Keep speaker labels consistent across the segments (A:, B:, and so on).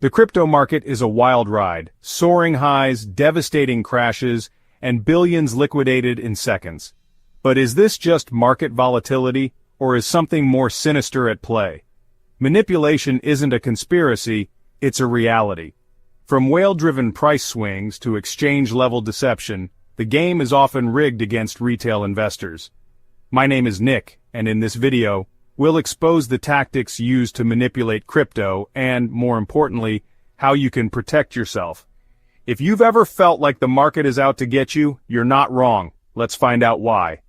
A: The crypto market is a wild ride, soaring highs, devastating crashes, and billions liquidated in seconds. But is this just market volatility, or is something more sinister at play? Manipulation isn't a conspiracy, it's a reality. From whale-driven price swings to exchange-level deception, the game is often rigged against retail investors. My name is Nick, and in this video, we'll expose the tactics used to manipulate crypto and, more importantly, how you can protect yourself. If you've ever felt like the market is out to get you, you're not wrong. Let's find out why.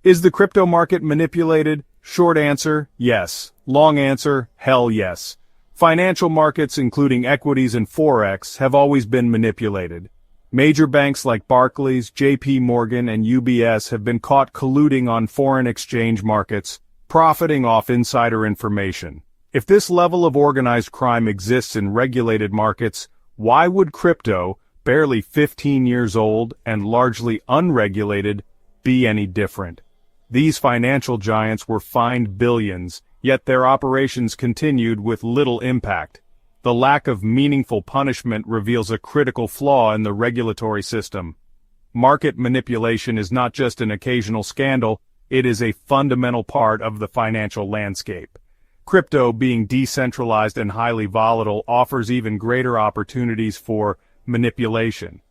A: Is the crypto market manipulated? Short answer, yes. Long answer, hell yes. Financial markets, including equities and Forex, have always been manipulated. Major banks like Barclays, JP Morgan, and UBS have been caught colluding on foreign exchange markets, profiting off insider information. If this level of organized crime exists in regulated markets, why would crypto, barely 15 years old and largely unregulated, be any different? These financial giants were fined billions, yet their operations continued with little impact. The lack of meaningful punishment reveals a critical flaw in the regulatory system. Market manipulation is not just an occasional scandal, it is a fundamental part of the financial landscape. Crypto, being decentralized and highly volatile, offers even greater opportunities for manipulation.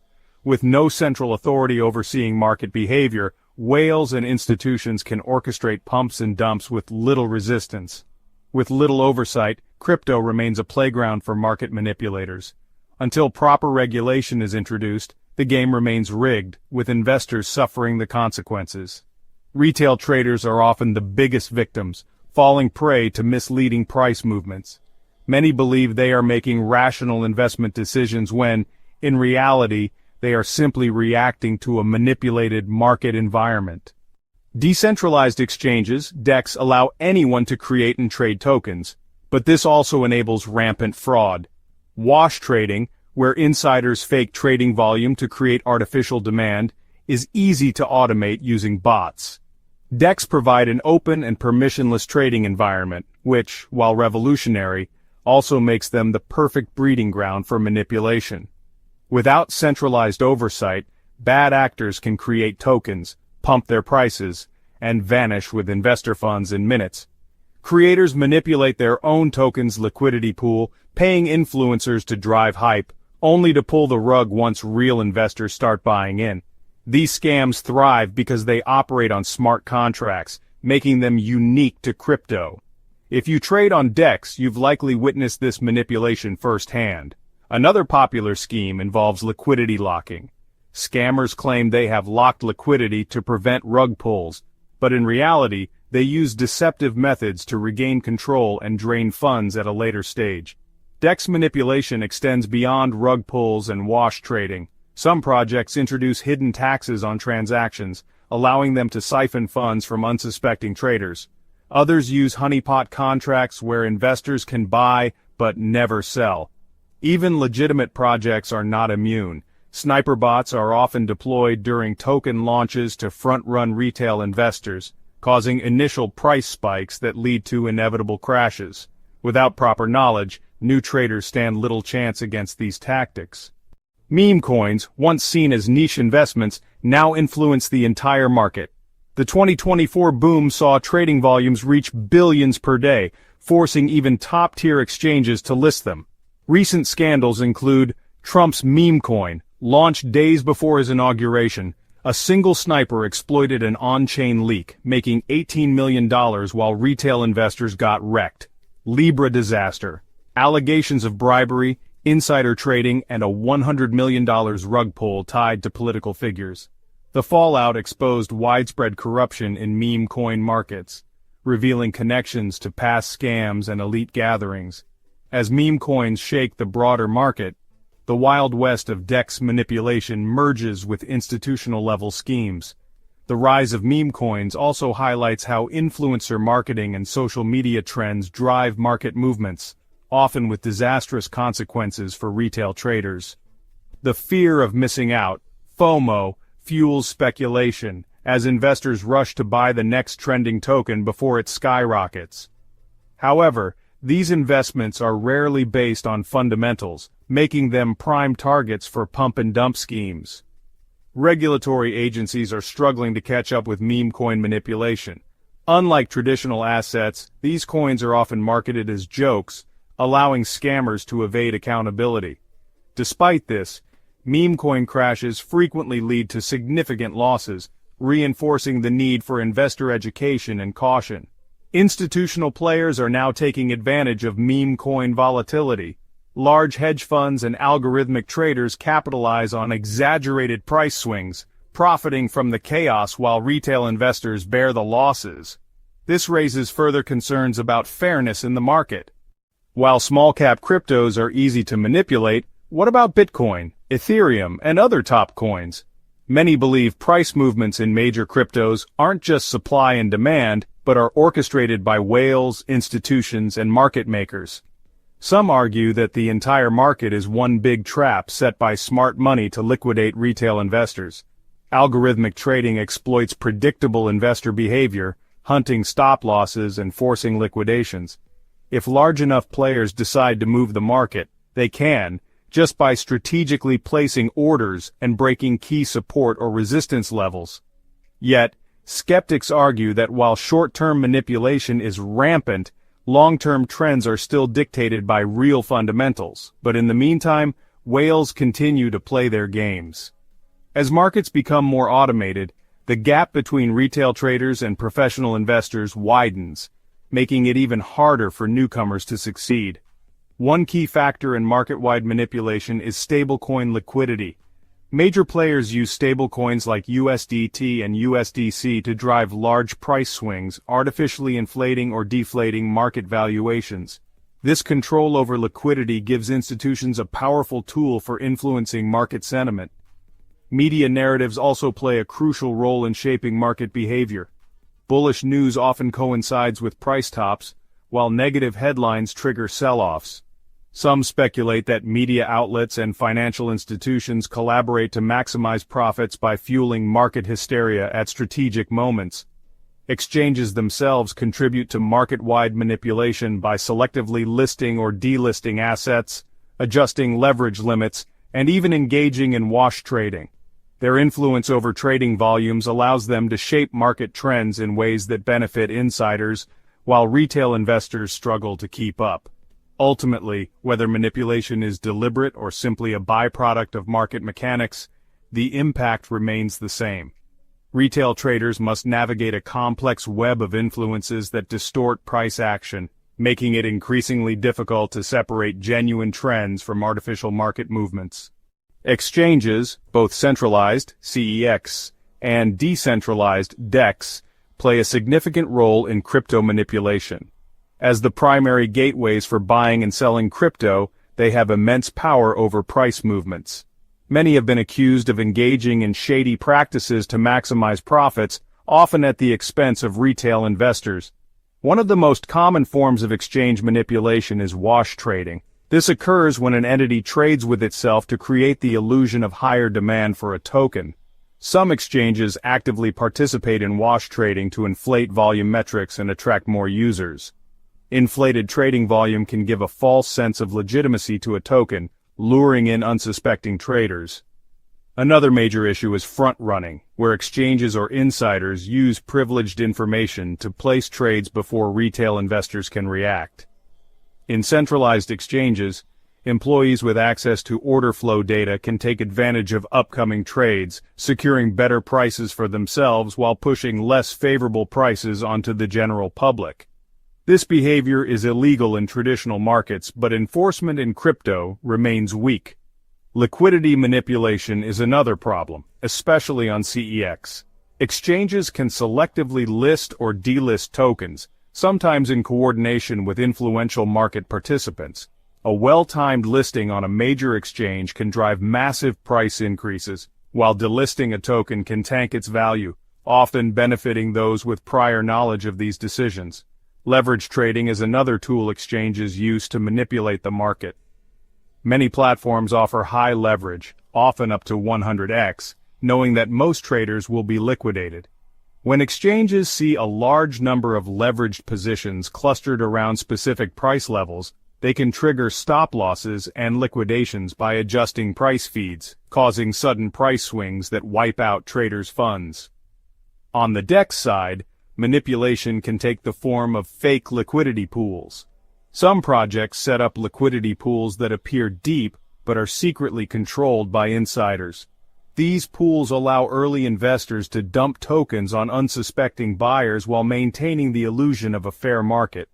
A: With no central authority overseeing market behavior, whales and institutions can orchestrate pumps and dumps with little resistance. With little oversight, crypto remains a playground for market manipulators. Until proper regulation is introduced, the game remains rigged, with investors suffering the consequences. Retail traders are often the biggest victims, falling prey to misleading price movements. Many believe they are making rational investment decisions when, in reality, they are simply reacting to a manipulated market environment. Decentralized exchanges, DEX, allow anyone to create and trade tokens, but this also enables rampant fraud. Wash trading, where insiders fake trading volume to create artificial demand, is easy to automate using bots. DEX provide an open and permissionless trading environment, which, while revolutionary, also makes them the perfect breeding ground for manipulation. Without centralized oversight, bad actors can create tokens, pump their prices, and vanish with investor funds in minutes. Creators manipulate their own tokens' liquidity pool, paying influencers to drive hype, only to pull the rug once real investors start buying in. These scams thrive because they operate on smart contracts, making them unique to crypto. If you trade on DEX, you've likely witnessed this manipulation firsthand. Another popular scheme involves liquidity locking. Scammers claim they have locked liquidity to prevent rug pulls, but in reality, they use deceptive methods to regain control and drain funds at a later stage. DEX manipulation extends beyond rug pulls and wash trading. Some projects introduce hidden taxes on transactions, allowing them to siphon funds from unsuspecting traders. Others use honeypot contracts where investors can buy but never sell. Even legitimate projects are not immune. Sniper bots are often deployed during token launches to front-run retail investors, causing initial price spikes that lead to inevitable crashes. Without proper knowledge, new traders stand little chance against these tactics. Meme coins, once seen as niche investments, now influence the entire market. The 2024 boom saw trading volumes reach billions per day, forcing even top-tier exchanges to list them. Recent scandals include Trump's meme coin, launched days before his inauguration. A single sniper exploited an on-chain leak, making $18 million while retail investors got wrecked. Libra disaster. Allegations of bribery, insider trading, and a $100 million rug pull tied to political figures. The fallout exposed widespread corruption in meme coin markets, revealing connections to past scams and elite gatherings. As meme coins shake the broader market, the Wild West of DEX manipulation merges with institutional-level schemes. The rise of meme coins also highlights how influencer marketing and social media trends drive market movements, often with disastrous consequences for retail traders. The fear of missing out, FOMO, fuels speculation, as investors rush to buy the next trending token before it skyrockets. However, These investments are rarely based on fundamentals, making them prime targets for pump-and-dump schemes. Regulatory agencies are struggling to catch up with meme coin manipulation. Unlike traditional assets, these coins are often marketed as jokes, allowing scammers to evade accountability. Despite this, meme coin crashes frequently lead to significant losses, reinforcing the need for investor education and caution. Institutional players are now taking advantage of meme coin volatility. Large hedge funds and algorithmic traders capitalize on exaggerated price swings, profiting from the chaos while retail investors bear the losses. This raises further concerns about fairness in the market. While small-cap cryptos are easy to manipulate, what about Bitcoin, Ethereum, and other top coins? Many believe price movements in major cryptos aren't just supply and demand, but are orchestrated by whales, institutions, and market makers. Some argue that the entire market is one big trap set by smart money to liquidate retail investors. Algorithmic trading exploits predictable investor behavior, hunting stop losses and forcing liquidations. If large enough players decide to move the market, they can, just by strategically placing orders and breaking key support or resistance levels. Yet, skeptics argue that while short-term manipulation is rampant, long-term trends are still dictated by real fundamentals, but in the meantime, whales continue to play their games. As markets become more automated, the gap between retail traders and professional investors widens, making it even harder for newcomers to succeed. One key factor in market-wide manipulation is stablecoin liquidity. Major players use stablecoins like USDT and USDC to drive large price swings, artificially inflating or deflating market valuations. This control over liquidity gives institutions a powerful tool for influencing market sentiment. Media narratives also play a crucial role in shaping market behavior. Bullish news often coincides with price tops, while negative headlines trigger sell-offs. Some speculate that media outlets and financial institutions collaborate to maximize profits by fueling market hysteria at strategic moments. Exchanges themselves contribute to market-wide manipulation by selectively listing or delisting assets, adjusting leverage limits, and even engaging in wash trading. Their influence over trading volumes allows them to shape market trends in ways that benefit insiders, while retail investors struggle to keep up. Ultimately, whether manipulation is deliberate or simply a byproduct of market mechanics, the impact remains the same. Retail traders must navigate a complex web of influences that distort price action, making it increasingly difficult to separate genuine trends from artificial market movements. Exchanges, both centralized, CEX, and decentralized, DEX, play a significant role in crypto manipulation. As the primary gateways for buying and selling crypto, they have immense power over price movements. Many have been accused of engaging in shady practices to maximize profits, often at the expense of retail investors. One of the most common forms of exchange manipulation is wash trading. This occurs when an entity trades with itself to create the illusion of higher demand for a token. Some exchanges actively participate in wash trading to inflate volume metrics and attract more users. Inflated trading volume can give a false sense of legitimacy to a token, luring in unsuspecting traders. Another major issue is front-running, where exchanges or insiders use privileged information to place trades before retail investors can react. In centralized exchanges, employees with access to order flow data can take advantage of upcoming trades, securing better prices for themselves while pushing less favorable prices onto the general public. This behavior is illegal in traditional markets, but enforcement in crypto remains weak. Liquidity manipulation is another problem, especially on CEX. Exchanges can selectively list or delist tokens, sometimes in coordination with influential market participants. A well-timed listing on a major exchange can drive massive price increases, while delisting a token can tank its value, often benefiting those with prior knowledge of these decisions. Leverage trading is another tool exchanges use to manipulate the market. Many platforms offer high leverage, often up to 100x, knowing that most traders will be liquidated. When exchanges see a large number of leveraged positions clustered around specific price levels, they can trigger stop losses and liquidations by adjusting price feeds, causing sudden price swings that wipe out traders' funds. On the DEX side, manipulation can take the form of fake liquidity pools. Some projects set up liquidity pools that appear deep but are secretly controlled by insiders. These pools allow early investors to dump tokens on unsuspecting buyers while maintaining the illusion of a fair market.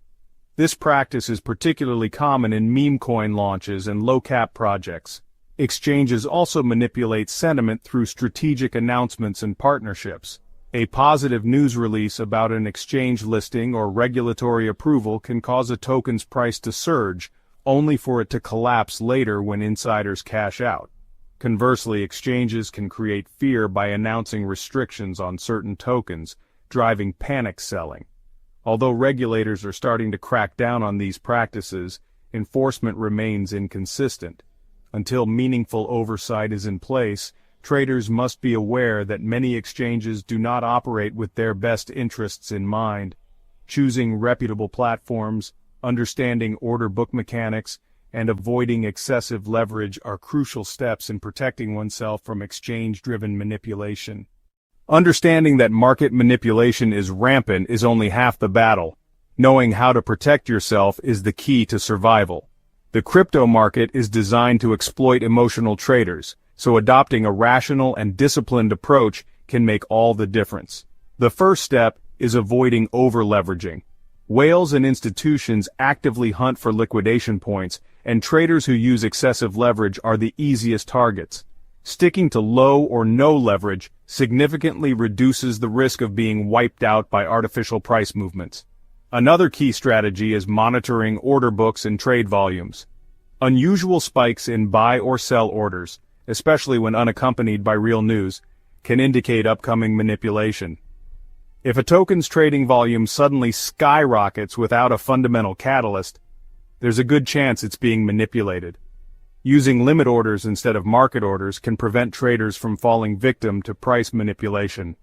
A: This practice is particularly common in meme coin launches and low-cap projects. Exchanges also manipulate sentiment through strategic announcements and partnerships. A positive news release about an exchange listing or regulatory approval can cause a token's price to surge, only for it to collapse later when insiders cash out. Conversely, exchanges can create fear by announcing restrictions on certain tokens, driving panic selling. Although regulators are starting to crack down on these practices, enforcement remains inconsistent. Until meaningful oversight is in place, traders must be aware that many exchanges do not operate with their best interests in mind. Choosing reputable platforms, understanding order book mechanics, and avoiding excessive leverage are crucial steps in protecting oneself from exchange-driven manipulation. Understanding that market manipulation is rampant is only half the battle. Knowing how to protect yourself is the key to survival. The crypto market is designed to exploit emotional traders, so adopting a rational and disciplined approach can make all the difference. The first step is avoiding over-leveraging. Whales and institutions actively hunt for liquidation points, and traders who use excessive leverage are the easiest targets. Sticking to low or no leverage significantly reduces the risk of being wiped out by artificial price movements. Another key strategy is monitoring order books and trade volumes. Unusual spikes in buy or sell orders, especially when unaccompanied by real news, can indicate upcoming manipulation. If a token's trading volume suddenly skyrockets without a fundamental catalyst, there's a good chance it's being manipulated. Using limit orders instead of market orders can prevent traders from falling victim to price manipulation.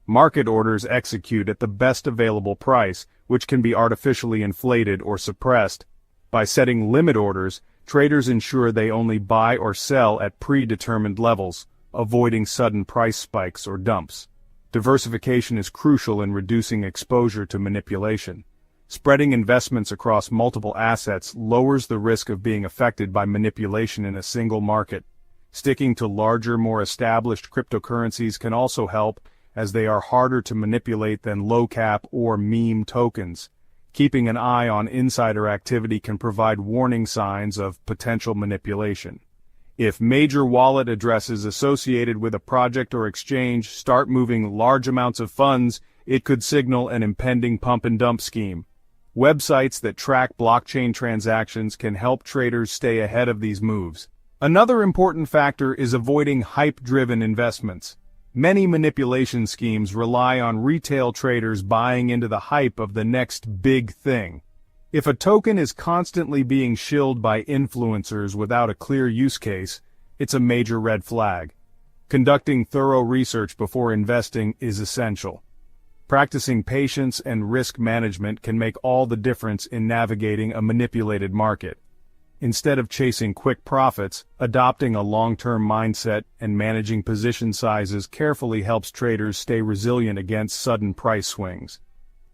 A: Market orders execute at the best available price, which can be artificially inflated or suppressed. By setting limit orders, traders ensure they only buy or sell at predetermined levels, avoiding sudden price spikes or dumps. Diversification is crucial in reducing exposure to manipulation. Spreading investments across multiple assets lowers the risk of being affected by manipulation in a single market. Sticking to larger, more established cryptocurrencies can also help, as they are harder to manipulate than low-cap or meme tokens. Keeping an eye on insider activity can provide warning signs of potential manipulation. If major wallet addresses associated with a project or exchange start moving large amounts of funds, it could signal an impending pump-and-dump scheme. Websites that track blockchain transactions can help traders stay ahead of these moves. Another important factor is avoiding hype-driven investments. Many manipulation schemes rely on retail traders buying into the hype of the next big thing. If a token is constantly being shilled by influencers without a clear use case, it's a major red flag. Conducting thorough research before investing is essential. Practicing patience and risk management can make all the difference in navigating a manipulated market. Instead of chasing quick profits, adopting a long-term mindset and managing position sizes carefully helps traders stay resilient against sudden price swings.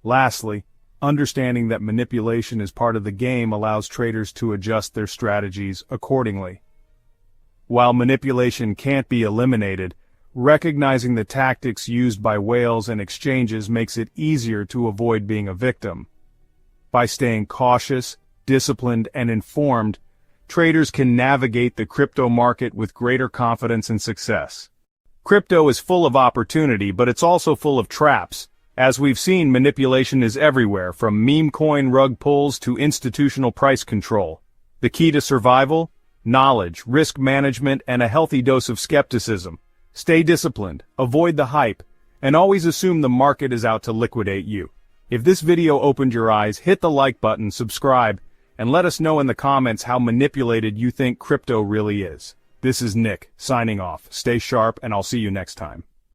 A: Lastly, understanding that manipulation is part of the game allows traders to adjust their strategies accordingly. While manipulation can't be eliminated, recognizing the tactics used by whales and exchanges makes it easier to avoid being a victim. By staying cautious, disciplined, and informed, traders can navigate the crypto market with greater confidence and success. Crypto is full of opportunity, but it's also full of traps. As we've seen, manipulation is everywhere, from meme coin rug pulls to institutional price control. The key to survival? Knowledge, risk management, and a healthy dose of skepticism. Stay disciplined, avoid the hype, and always assume the market is out to liquidate you. If this video opened your eyes, hit the like button, subscribe, and let us know in the comments how manipulated you think crypto really is. This is Nick, signing off. Stay sharp, and I'll see you next time.